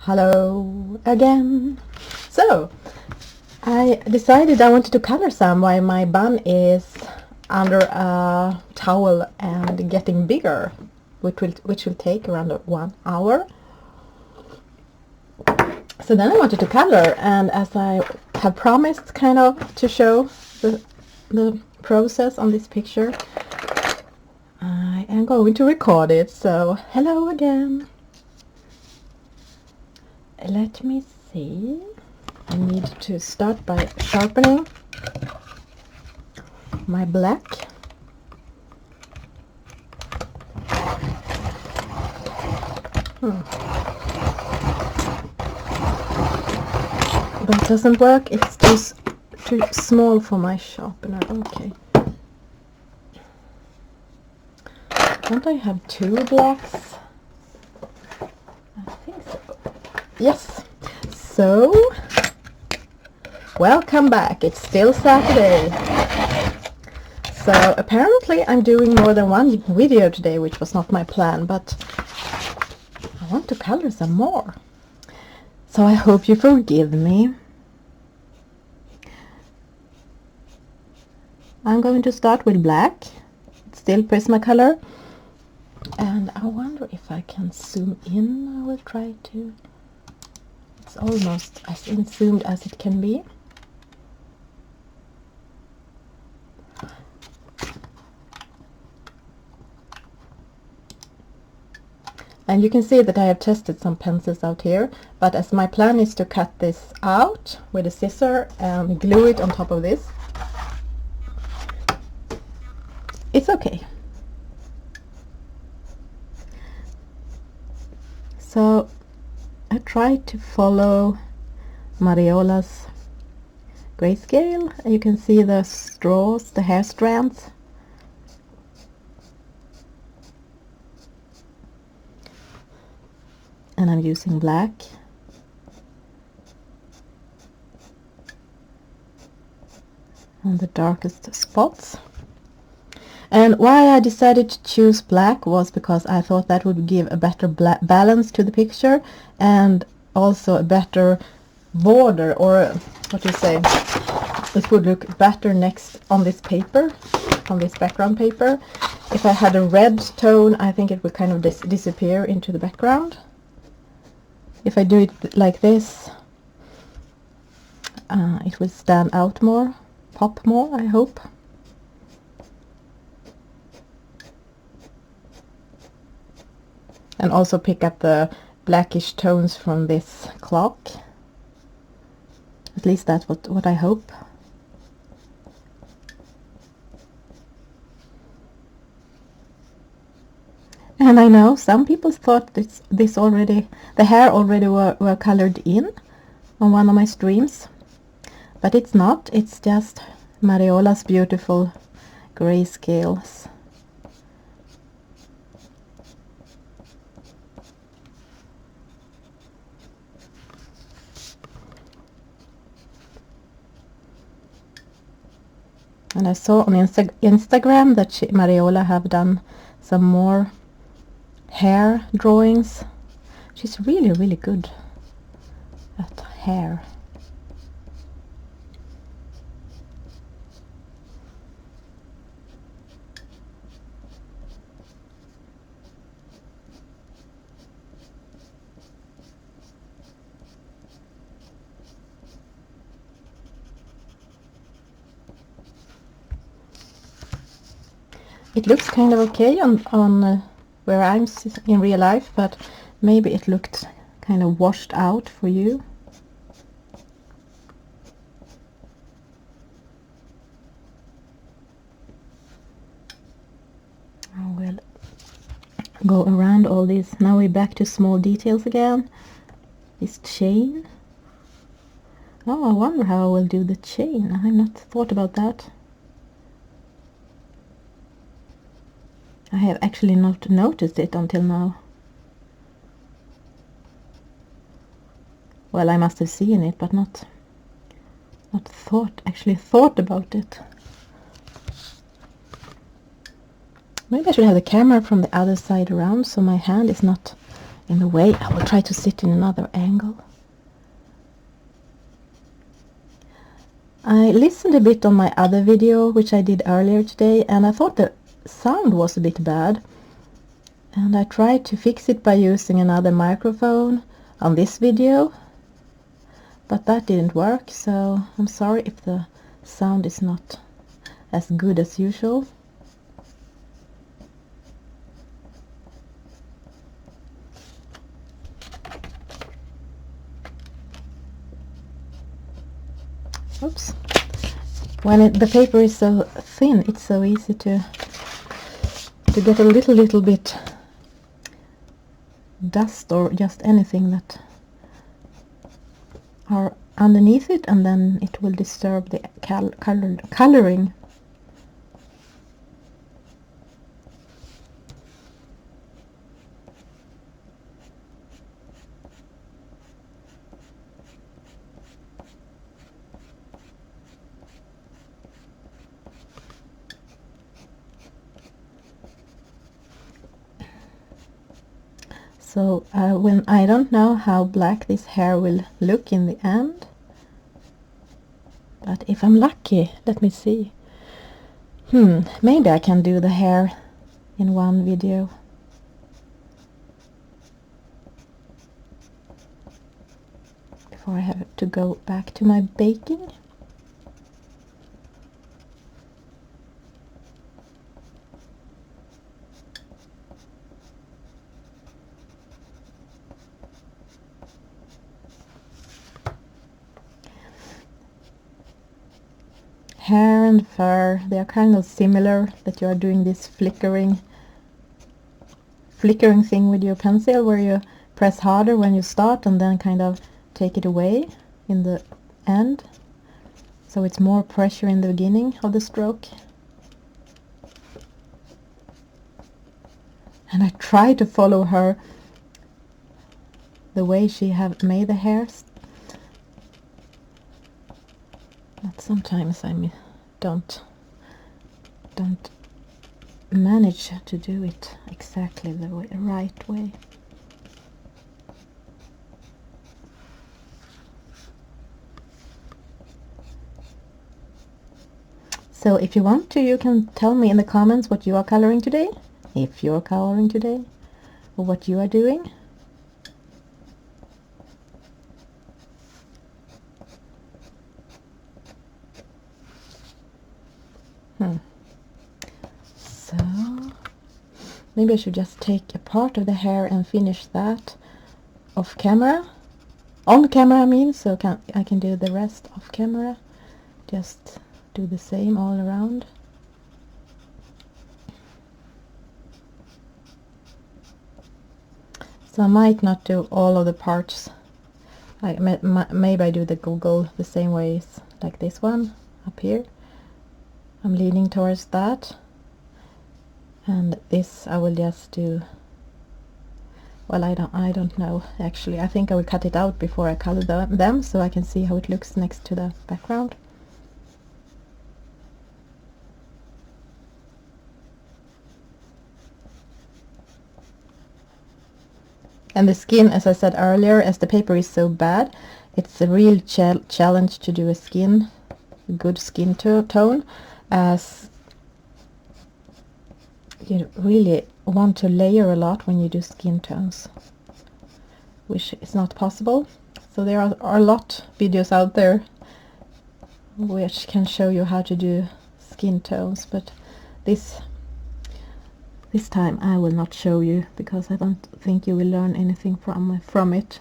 Hello again. So I decided I wanted to color some while my bun is under a towel and getting bigger, which will take around 1 hour. So then I wanted to color, and as I have promised kind of to show the process on this picture, I am going to record it. So hello again. Let me see. I need to start by sharpening my black. But it doesn't work. It's too small for my sharpener. Okay. Don't I have two blacks? I think so. Yes. So, welcome back. It's still Saturday. So apparently I'm doing more than one video today, which was not my plan, but I want to color some more. So I hope you forgive me. I'm going to start with black. It's still Prismacolor. And I wonder if I can zoom in. I will try to. It's almost as in-zoomed as it can be. And you can see that I have tested some pencils out here, but as my plan is to cut this out with a scissor and glue it on top of this, it's okay. So I tried to follow Mariola's grayscale, and you can see the straws, the hair strands. And I'm using black. On the darkest spots. And why I decided to choose black was because I thought that would give a better balance to the picture, and also a better border, or what do you say, it would look better next on this paper, on this background paper. If I had a red tone, I think it would kind of disappear into the background. If I do it like this, it will stand out more, pop more, I hope. And also pick up the blackish tones from this clock. At least that's what I hope. And I know some people thought this already, the hair already were colored in on one of my streams, but it's not. It's just Mariola's beautiful grayscales. And I saw on Instagram that Mariola have done some more hair drawings. She's really, really good at hair. It looks kind of okay on where I'm in real life, but maybe it looked kind of washed out for you. I will go around all these. Now we're back to small details again. This chain. Oh, I wonder how I will do the chain. I have not thought about that. I have actually not noticed it until now. Well, I must have seen it, but not actually thought about it. Maybe I should have the camera from the other side around, so my hand is not in the way. I will try to sit in another angle. I listened a bit on my other video, which I did earlier today, and I thought the sound was a bit bad. And I tried to fix it by using another microphone on this video, but that didn't work, so I'm sorry if the sound is not as good as usual. Oops. When the paper is so thin, it's so easy to get a little bit dust or just anything that are underneath it, and then it will disturb the coloring. So when I don't know how black this hair will look in the end, but if I'm lucky, let me see. Maybe I can do the hair in one video. Before I have to go back to my baking. Hair and fur, they are kind of similar, that you are doing this flickering thing with your pencil, where you press harder when you start and then kind of take it away in the end, so it's more pressure in the beginning of the stroke. And I try to follow her, the way she have made the hairs, but sometimes I don't manage to do it exactly the right way. So if you want to, you can tell me in the comments what you are coloring today, if you're coloring today, or what you are doing. So maybe I should just take a part of the hair and finish that off camera. On camera, I mean, so I can do the rest off camera. Just do the same all around. So I might not do all of the parts. Maybe I do the Google the same ways, like this one up here. I'm leaning towards that, and this I will just do. Well, I don't know actually. I think I will cut it out before I color them, so I can see how it looks next to the background. And the skin, as I said earlier, as the paper is so bad, it's a real challenge to do a good skin tone, as you really want to layer a lot when you do skin tones, which is not possible. So there are a lot of videos out there which can show you how to do skin tones, but this time I will not show you, because I don't think you will learn anything from it,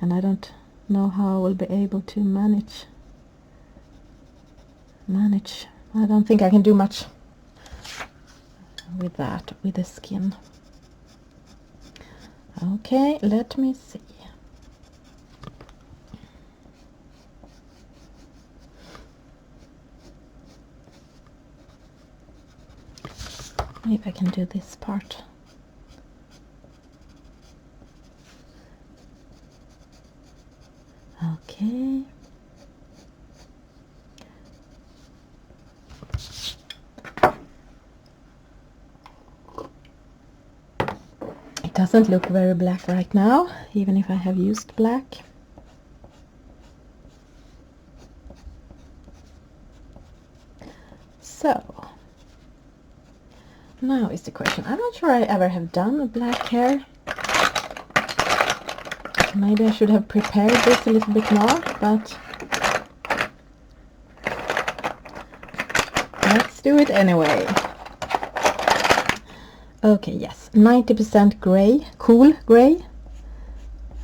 and I don't know how I will be able to manage. I don't think I can do much with that, with the skin. Okay, let me see. Maybe I can do this part. Okay. It doesn't look very black right now, even if I have used black. So, now is the question. I'm not sure I ever have done black hair. Maybe I should have prepared this a little bit more, but let's do it anyway. Okay, yes, 90% gray, cool gray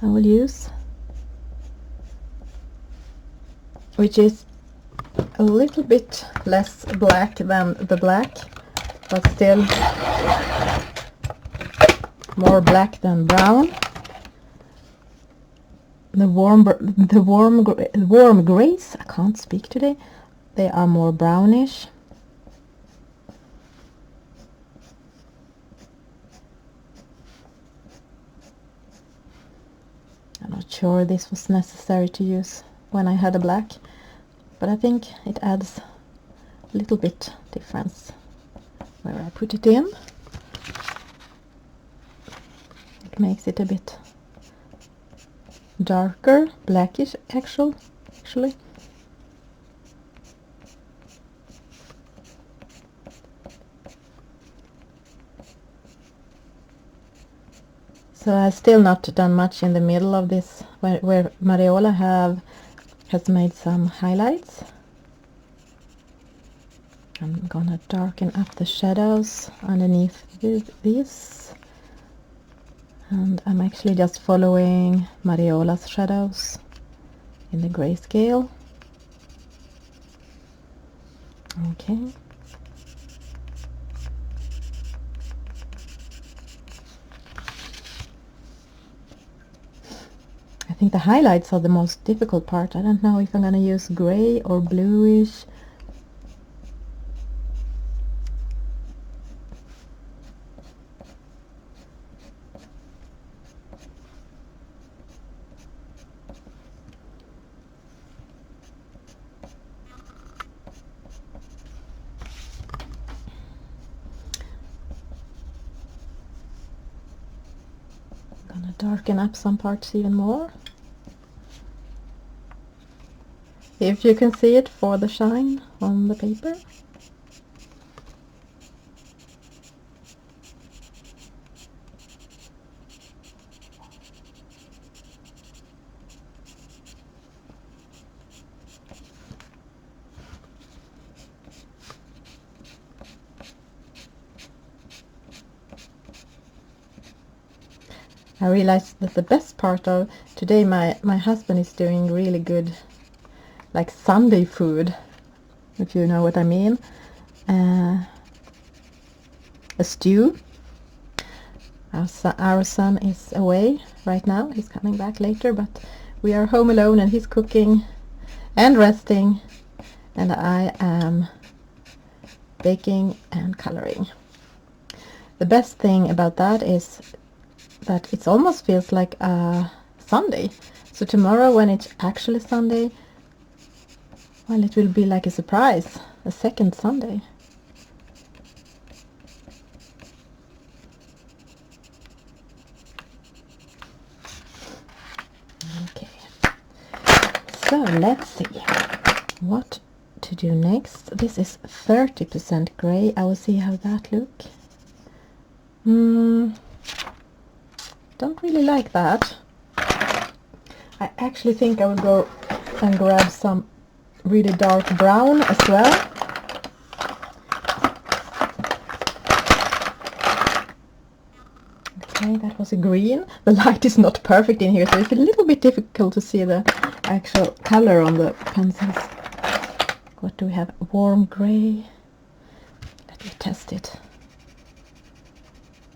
I will use, which is a little bit less black than the black, but still more black than brown. The warm grays, I can't speak today, they are more brownish. I'm not sure this was necessary to use when I had a black, but I think it adds a little bit difference where I put it in. It makes it a bit darker, blackish actually. So I've still not done much in the middle of this, where Mariola has made some highlights. I'm gonna darken up the shadows underneath this, and I'm actually just following Mariola's shadows in the grayscale. Okay. I think the highlights are the most difficult part. I don't know if I'm gonna use gray or bluish. I'm gonna darken up some parts even more. If you can see it for the shine on the paper. I realized that the best part of today, my husband is doing really good, like Sunday food, if you know what I mean. A stew. Our son is away right now. He's coming back later, but we are home alone and he's cooking and resting, and I am baking and coloring. The best thing about that is that it almost feels like a Sunday. So tomorrow, when it's actually Sunday, well, it will be like a surprise, a second Sunday. Okay, so let's see what to do next. This is 30% gray. I will see how that look. Don't really like that. I actually think I will go and grab some really dark brown as well. Okay, that was a green. The light is not perfect in here, so it's a little bit difficult to see the actual color on the pencils. What do we have? Warm gray. Let me test it.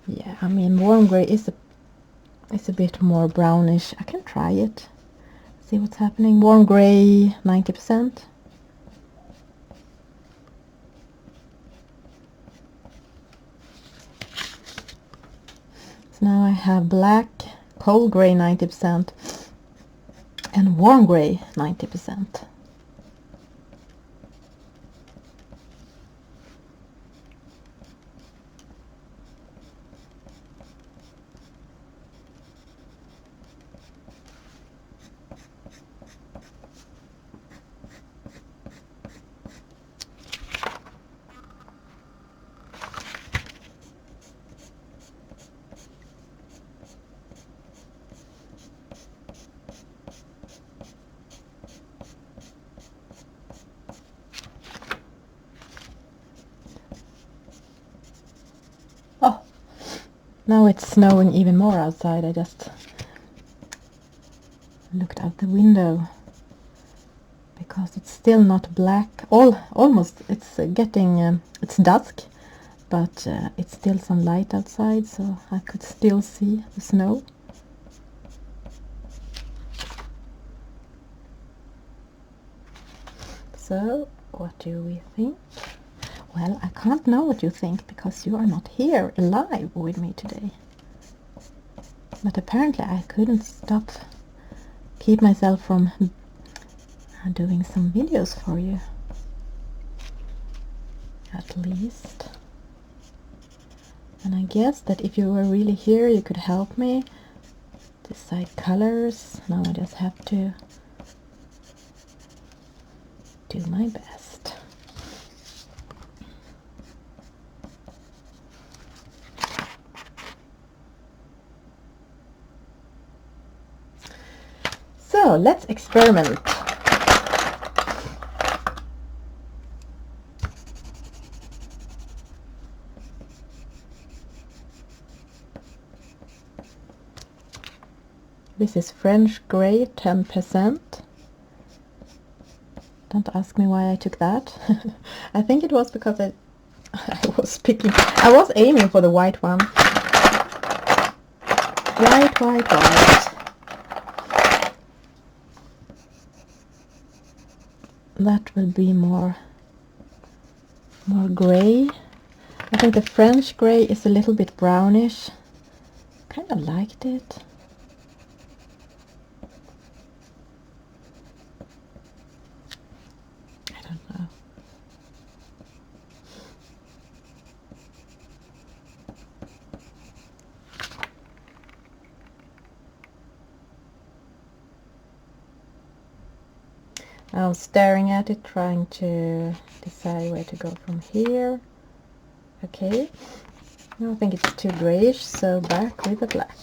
Yeah, I mean, warm gray is a bit more brownish. I can try it. See what's happening. Warm gray, 90%. So now I have black, cold gray 90%, and warm gray 90%. Now it's snowing even more outside. I just looked out the window because it's still not black. Almost it's getting it's dusk, but it's still some light outside, so I could still see the snow. So what do we think? Well, I can't know what you think because you are not here alive with me today. But apparently I couldn't keep myself from doing some videos for you. At least. And I guess that if you were really here, you could help me decide colors. Now I just have to do my best. So let's experiment. This is French Grey 10%. Don't ask me why I took that. I think it was because I was aiming for the white one. White, white, white. That will be more grey. I think the French grey is a little bit brownish. Kind of liked it. I don't know. I was staring at it, trying to decide where to go from here. Okay, now I think it's too grayish, so back with the black.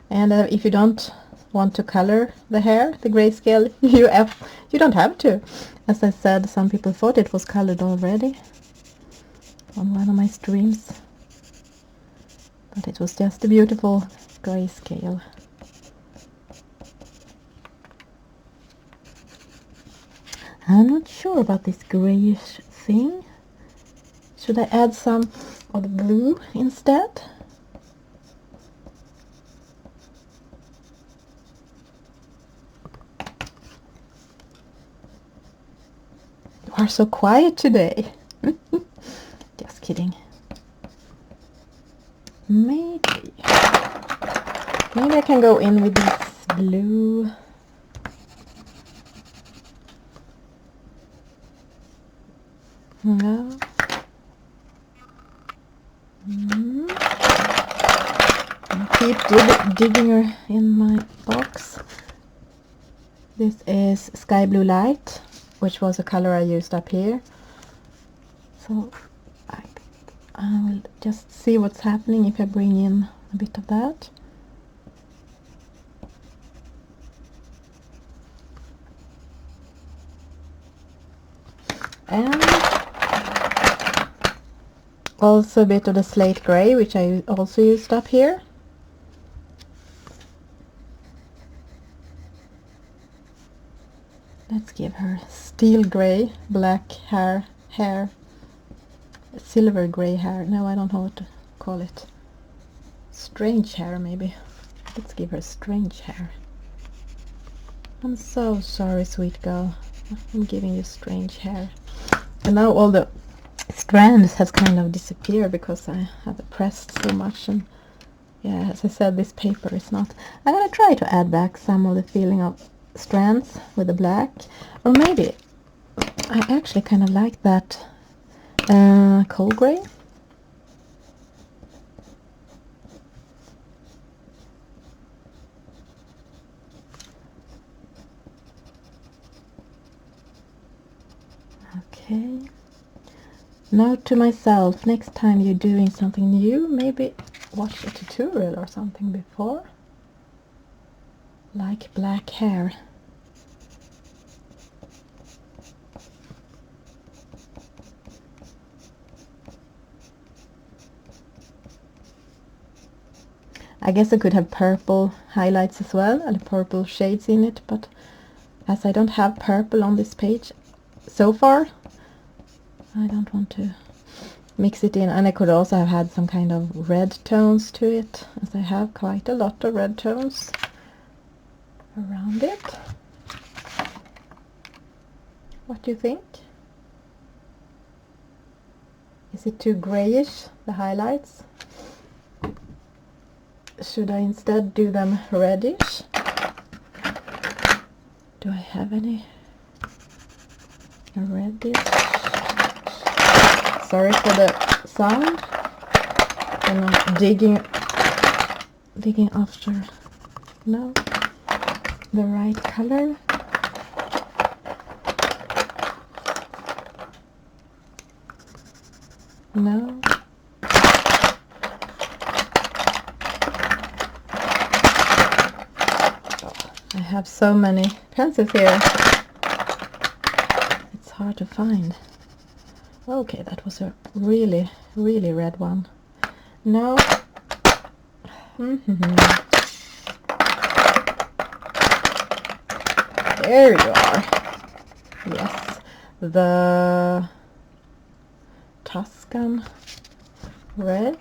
And if you don't want to color the hair, the grayscale, you don't have to. As I said, some people thought it was colored already on one of my streams, but it was just a beautiful grayscale. I'm not sure about this grayish thing. Should I add some of the blue instead? You are so quiet today. Just kidding. Maybe I can go in with this blue. No. I keep digging in my box. This is Sky Blue Light, which was a color I used up here. So I will just see what's happening if I bring in a bit of that. And also a bit of the slate gray, which I also used up here. Let's give her steel gray, black hair, silver gray hair. No, I don't know what to call it. Strange hair, maybe. Let's give her strange hair. I'm so sorry, sweet girl. I'm giving you strange hair. And now all the strands has kind of disappeared because I have pressed so much. And yeah, as I said, this paper is not... I'm going to try to add back some of the feeling of strands with the black. Or maybe I actually kind of like that coal gray. Okay. Note to myself, next time you're doing something new, maybe watched a tutorial or something before. Like black hair. I guess I could have purple highlights as well, and purple shades in it, but as I don't have purple on this page so far, I don't want to mix it in. And I could also have had some kind of red tones to it, as I have quite a lot of red tones around it. What do you think? Is it too grayish, the highlights? Should I instead do them reddish? Do I have any reddish? Sorry for the sound. I'm not digging after no the right color. No. I have so many pencils here. It's hard to find. Okay, that was a really, really red one. No. There you are. Yes, the Tuscan red.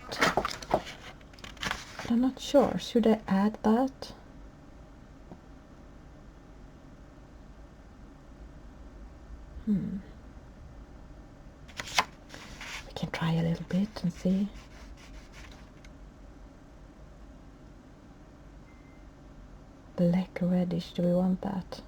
I'm not sure. Should I add that? We can try a little bit and see. Black reddish, do we want that?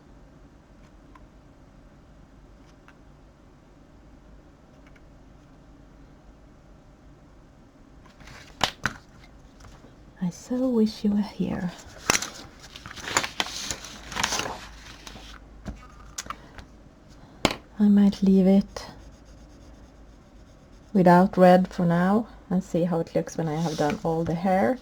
I so wish you were here. I might leave it without red for now and see how it looks when I have done all the hair.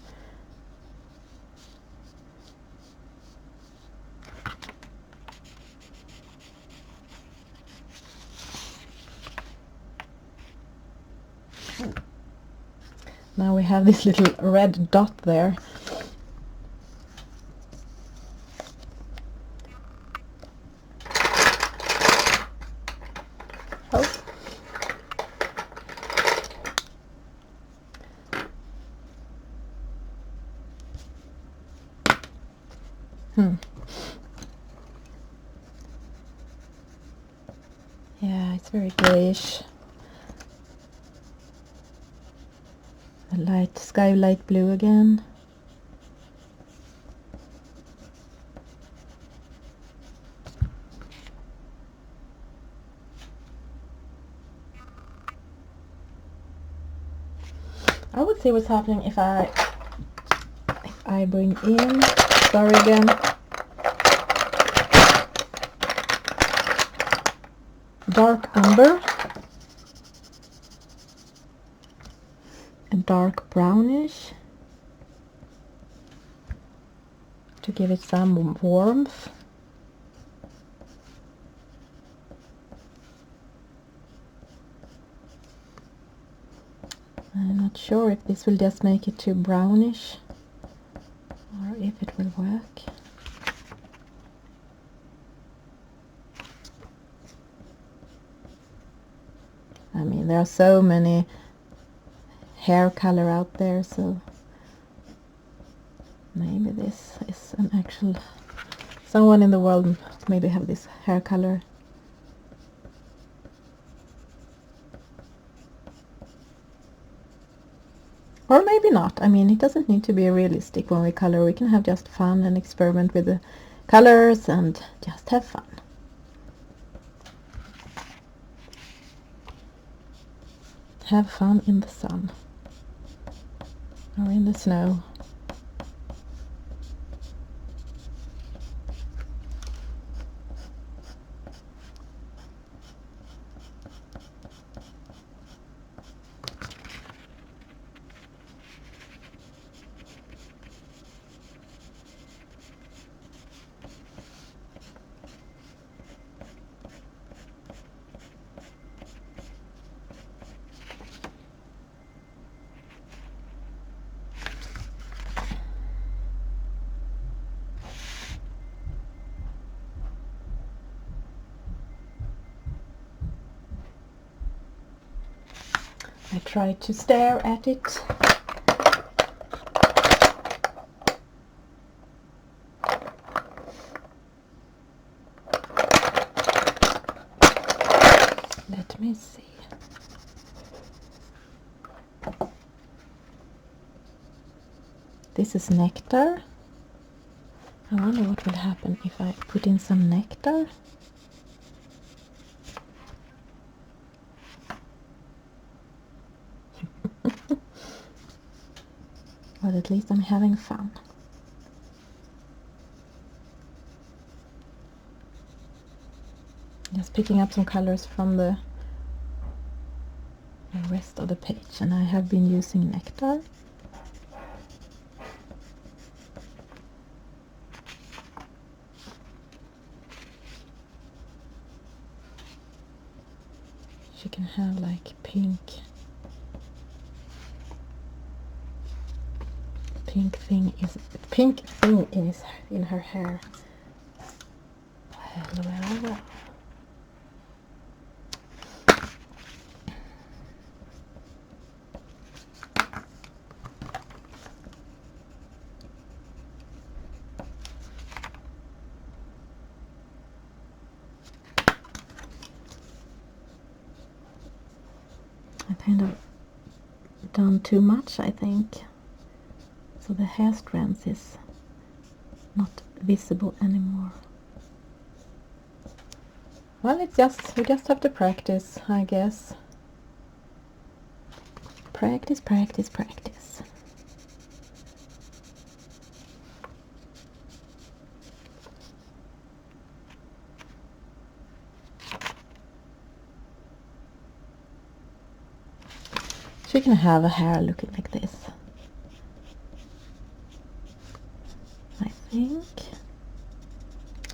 Now we have this little red dot there. Oh. Yeah, it's very grayish. A light sky light blue again. I would see what's happening if I bring in, sorry again, dark umber, a dark brownish to give it some warmth. I'm not sure if this will just make it too brownish or if it will work. I mean, there are so many hair color out there, so maybe this is an actual, someone in the world maybe have this hair color. Or maybe not. I mean, it doesn't need to be realistic when we color. We can have just fun and experiment with the colors and just have fun. Have fun in the sun or in the snow. I try to stare at it. Let me see. This is nectar. I wonder what will happen if I put in some nectar. But at least I'm having fun. Just picking up some colors from the rest of the page, and I have been using nectar. She can have like pink thing in her hair. Well. I kind of done too much, I think. So the hair strands is not visible anymore. Well, it's just, you just have to practice, I guess. Practice, practice, practice. She can have a hair looking like this, I think.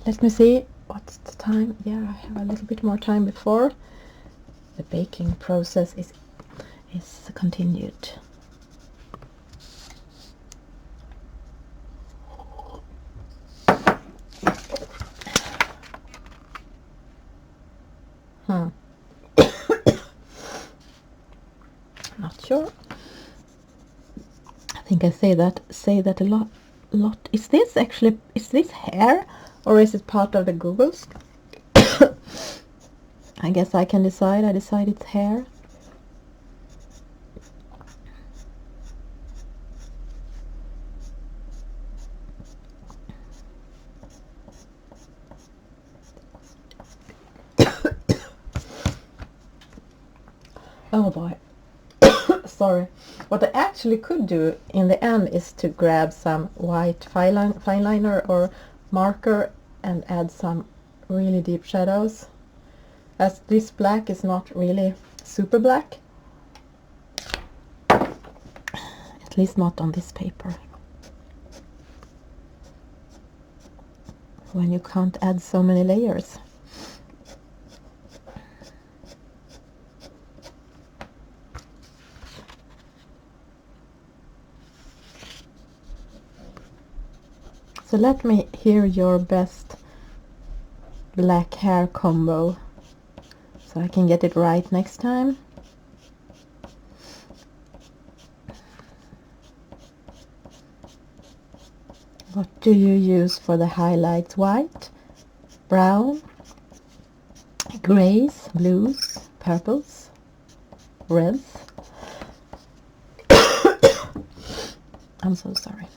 Let me see, what's the time? Yeah, I have a little bit more time before the baking process is continued. Not sure. I think I say that a lot. Is this hair, or is it part of the Googles? I guess I can decide. I decide it's hair. Oh boy. Sorry. What I actually could do in the end is to grab some white fine liner or marker and add some really deep shadows, as this black is not really super black, at least not on this paper, when you can't add so many layers. So let me hear your best black hair combo so I can get it right next time. What do you use for the highlights? White, brown, grays, blues, purples, reds? I'm so sorry.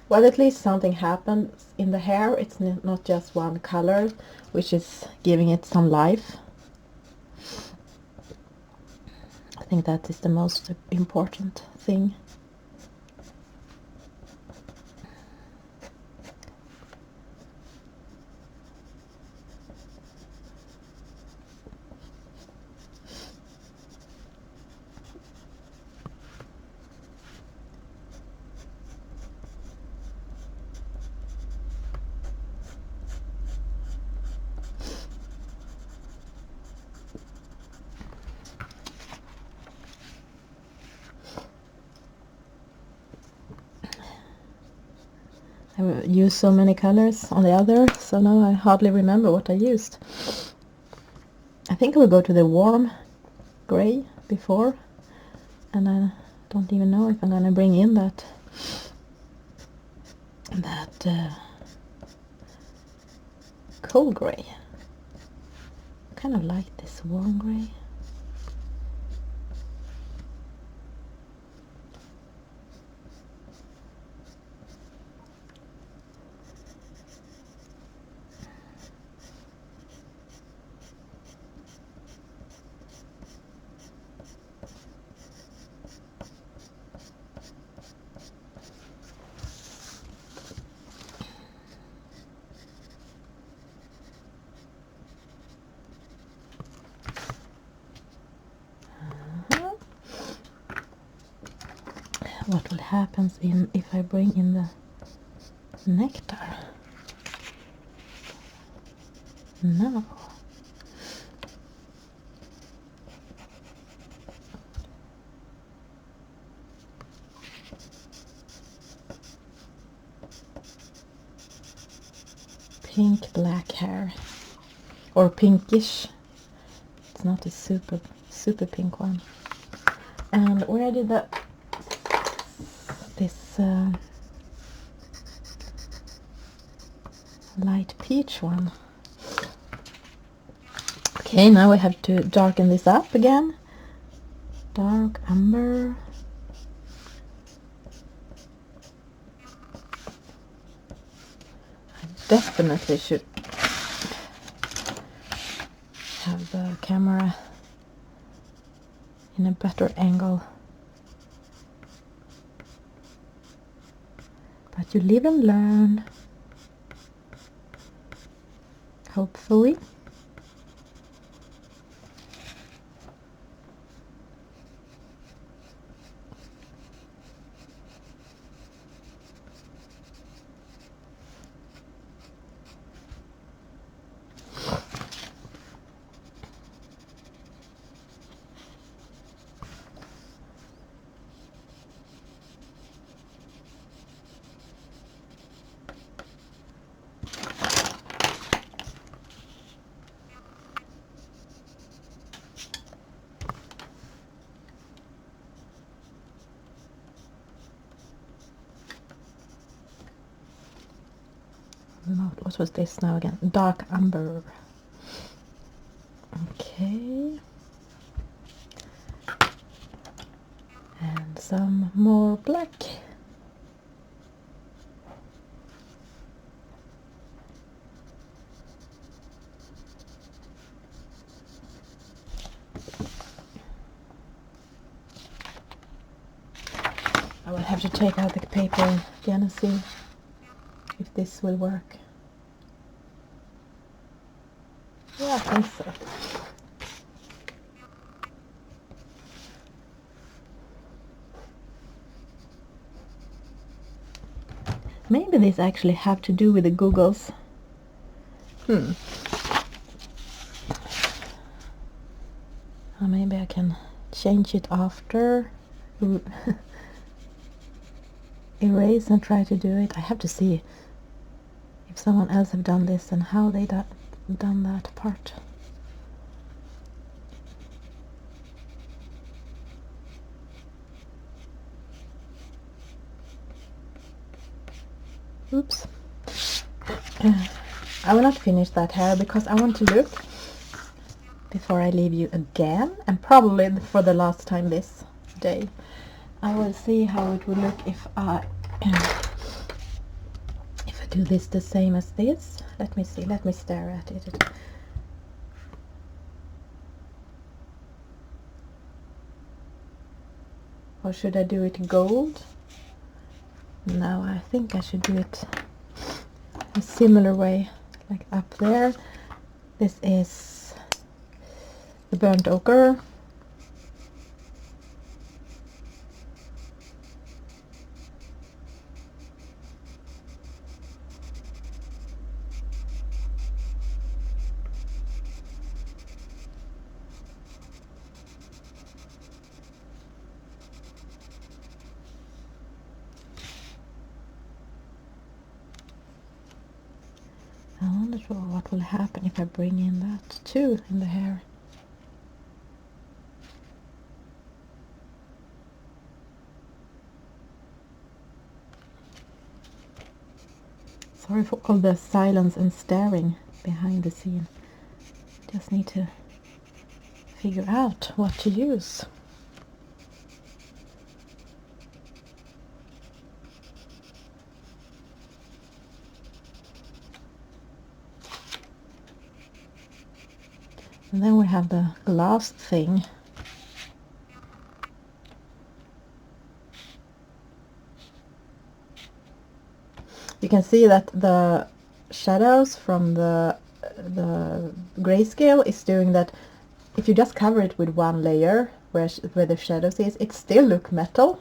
Well, at least something happens in the hair. It's not just one color, which is giving it some life. I think that is the most important thing. have used so many colors on the other, so now I hardly remember what I used. I think I will go to the warm gray before, and I don't even know if I'm gonna bring in that cold gray. Kind of like this warm gray. What will happen if I bring in the nectar? No. Pink black hair, or pinkish. It's not a super pink one. And where did this light peach one? Okay, now we have to darken this up again. Dark umber. I definitely should have the camera in a better angle. But you live and learn. Hopefully. What was this now again? Dark umber. Okay. And some more black. I will have to take out the paper again and see if this will work. Yeah, I think so. Maybe this actually have to do with the googles. Or maybe I can change it after. Erase and try to do it. I have to see if someone else have done this and how they done that part. Oops. I will not finish that hair because I want to look before I leave you again, and probably for the last time this day. I will see how it will look if I do this the same as this. Let me see, let me stare at it. Or should I do it gold? No, I think I should do it a similar way, like up there. This is the burnt ochre. wonder what will happen if I bring in that too in the hair. Sorry for all the silence and staring behind the scene. Just need to figure out what to use. And then we have the glass thing. You can see that the shadows from the grayscale is doing that. If you just cover it with one layer where the shadows is, it still looks metal,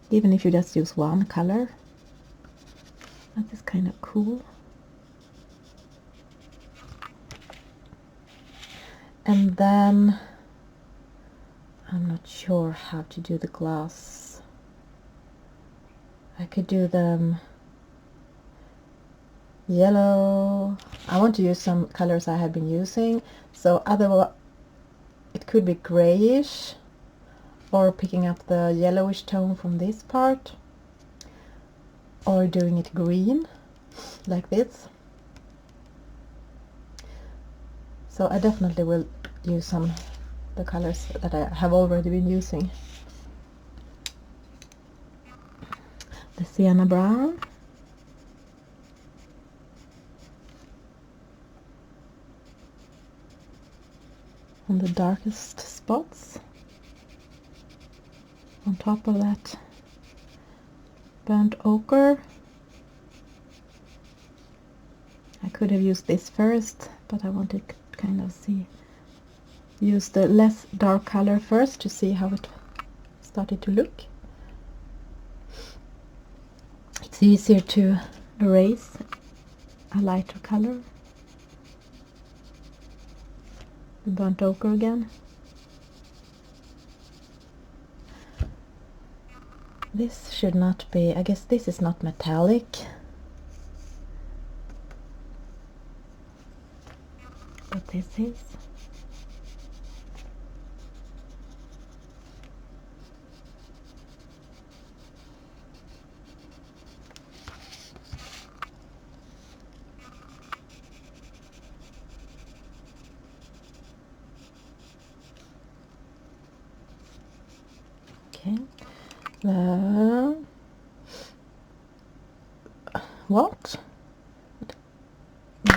even if you just use one color. That is kind of cool. And then I'm not sure how to do the glass. I could do them yellow. I want to use some colors I have been using, so otherwise it could be grayish, or picking up the yellowish tone from this part, or doing it green like this. So I definitely will use some the colors that I have already been using. The sienna brown, on the darkest spots. On top of that burnt ochre. I could have used this first, but I wanted to kind of use the less dark color first to see how it started to look. It's easier to erase a lighter color. The burnt ochre again. This should not be, I guess this is not metallic. But this is. Okay. What?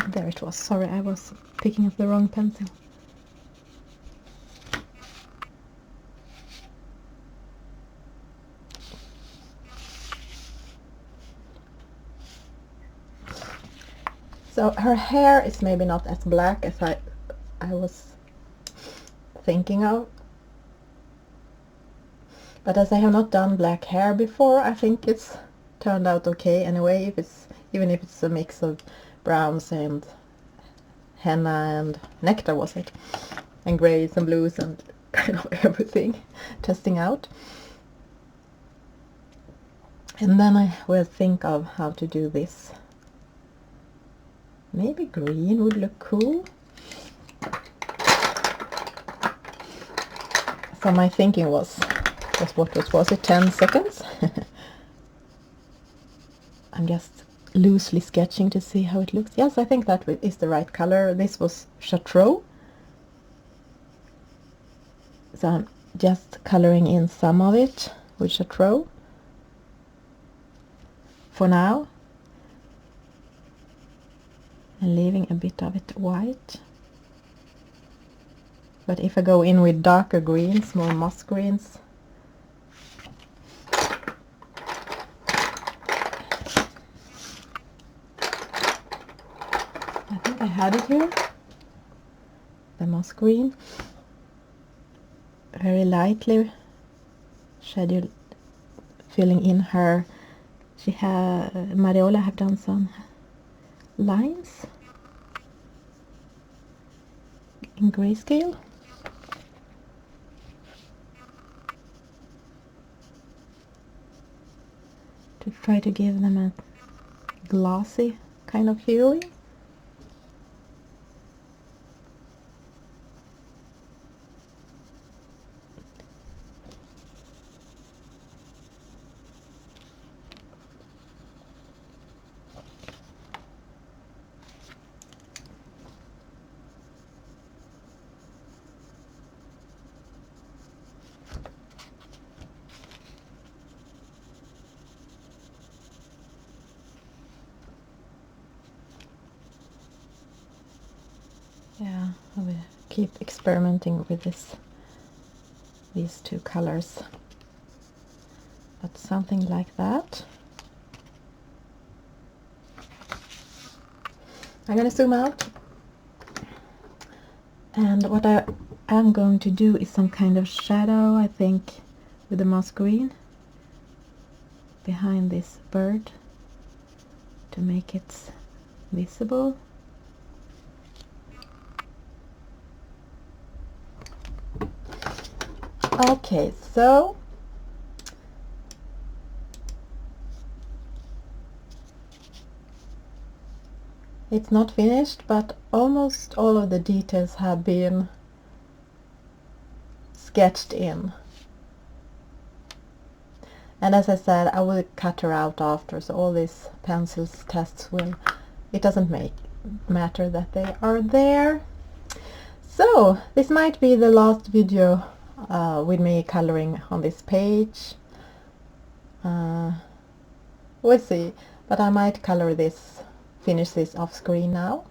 There it was. Sorry, I was picking up the wrong pencil. So her hair is maybe not as black as I was thinking of. But as I have not done black hair before, I think it's turned out okay anyway, even if it's a mix of browns and henna and nectar, was it? And grays and blues and kind of everything testing out. And then I will think of how to do this. Maybe green would look cool. So my thinking was what was it, 10 seconds? I'm just loosely sketching to see how it looks. Yes, I think that is the right color. This was Chartreuse. So I'm just coloring in some of it with Chartreuse for now, and leaving a bit of it white. But if I go in with darker greens, more moss greens, I think I had it here, the moss green, very lightly shaded, filling in her. Mariola have done some lines in grayscale. To try to give them a glossy kind of healing. Yeah, I will keep experimenting with these two colors. But something like that. I'm gonna zoom out. And what I am going to do is some kind of shadow, I think, with the moss green behind this bird to make it visible. Okay, so it's not finished, but almost all of the details have been sketched in. And as I said, I will cut her out after, so all these pencils tests will, it doesn't matter that they are there. So this might be the last video with me coloring on this page. We'll see, but I might color this, finish this off screen now.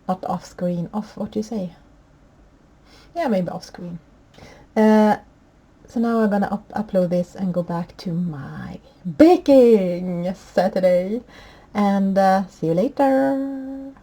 Not off screen, off, what do you say? Yeah, maybe off screen. So now I'm gonna upload this and go back to my baking Saturday, and see you later.